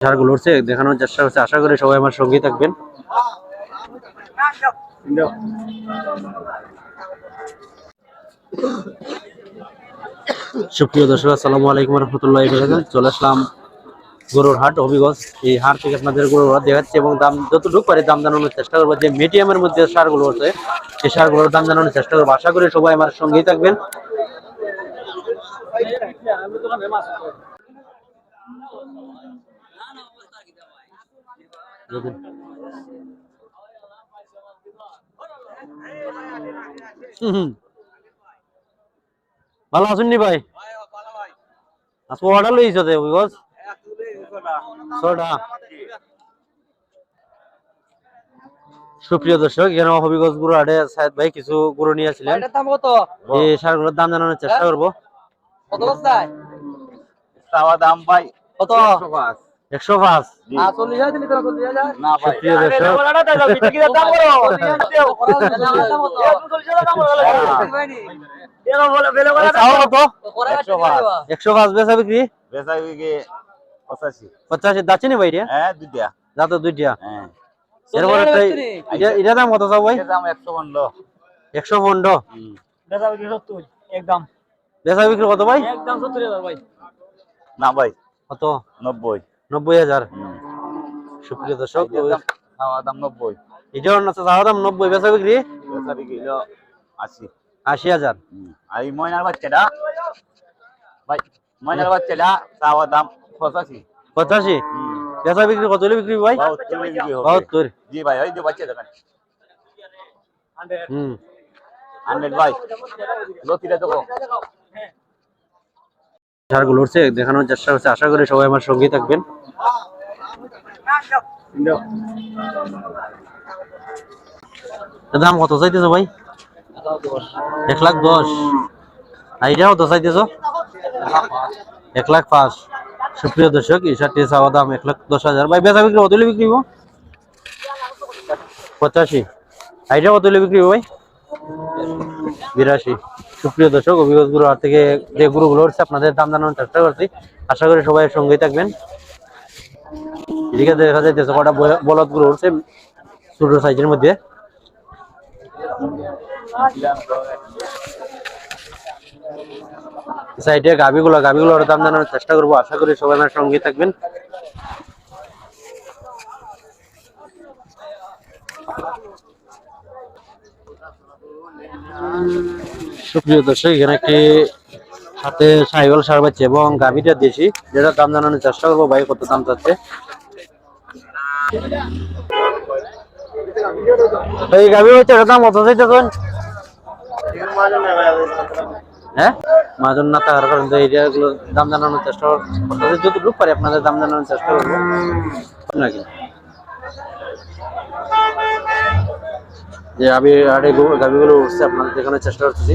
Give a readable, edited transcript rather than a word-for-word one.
সারগুলো হচ্ছে দেখানোর চেষ্টা করছে, আশা করি সবাই আমার সঙ্গী থাকবেন। সুপ্রিয় দর্শক, আসসালামু আলাইকুম রহমতুল্লাহ। চলে আসলাম গরুর হাট হবিগঞ্জ। এই হাট থেকে আপনাদের গরুর হাট দেখাচ্ছি এবং দাম যতটুকু পারি দাম জানানোর চেষ্টা করবো। যে মিডিয়ামের মধ্যে সারগুলো আছে এই সারগুলোর দাম জানানোর চেষ্টা করবো। আশা করি সবাই আমার সঙ্গেই থাকবেন। ভালো আছেন নি ভাই? আজকে অর্ডার লইছো যে হবিগঞ্জ ছটা। সুপ্রিয় দর্শক, এখানে হবিগঞ্জ গরু হাটে সাহেদ ভাই কিছু গরু নিয়েছিলেন। এই সারগুলোর দাম জানানোর চেষ্টা করবো। কত বস্তায় চাওয়া দাম ভাই কত? 105। 40,000 দিলি তো 40,000 না ভাই সুপ্রিয় দর্শক, দাম করো 105 বেচা বিক্রি। বেচা বিক্রি 85 85 যাচ্ছে নি ভাই? হ্যাঁ দুইটা যা তো দুইটা। হ্যাঁ এরপরে এটা দাম কত চাও ভাই? এর দাম 115 115। বেচা বিক্রি 70 একদম। বেচা বিক্রি কত ভাই? একদম 70,000 ভাই। না ভাই কত? 90 90,000। সুপ্রিয় দর্শক, চাওয়া দাম 90 এটার চাওয়া দাম 90, বেচা বিক্রি বেচা বিক্রি হলো 80 80,000। আর এই ময়নার বাচ্চাটা ভাই ময়নার বাচ্চাটা চাওয়া দাম 85 85। বেচা বিক্রি কত হলে বিক্রি ভাই? 72। জি ভাই ওই যে বাচ্চা দেখেন 100 ভাই লতিটা দেখো সারগুলো হচ্ছে দেখানোর চেষ্টা করছে, আশা করি সবাই আমার সঙ্গেই থাকবেন। দাম কত চাইতেছো ভাই? 1,10,000। এইটা কত চাইতেছো? 1,05,000। সুপ্রিয় দর্শক, এই শার্টটি চাওয়া দাম 1,10,000। ভাই বেচা বিক্রি কত হলে বিক্রি হবো? 85। এইটা কত হলে বিক্রি হবে ভাই? 82। সুপ্রিয় দর্শক, হবিগঞ্জ গরুর হাট থেকে যে গরুগুলো হচ্ছে আপনাদের দাম জানানোর চেষ্টা করছি, আশা করি সবাই সঙ্গেই থাকবেন। এদিকে দেখা যাইতেছে কটা বলদ গরু হচ্ছে ছোট সাইজের মধ্যে। সাইডে গাভিগুলোর দাম জানানোর চেষ্টা করবো, আশা করি সবাই আমার সঙ্গেই থাকবেন। সুপ্রিয় দর্শক, এখানে একটি হাতে সাইকেল সার পাচ্ছে এবং গাভিটা দেশি, যেটা দাম জানানোর চেষ্টা করবো। ভাই কত দাম চাচ্ছে? এই গাভি হচ্ছে দাম কত চাইতেছেন? হ্যাঁ, মাজন না থাকার কারণে এইগুলো দাম জানানোর চেষ্টা করতে যতটুকু পারি আপনাদের দাম জানানোর চেষ্টা করবো নাকি। যে আমি গাভিগুলো উঠছে আপনাদের দেখানোর চেষ্টা করতেছি।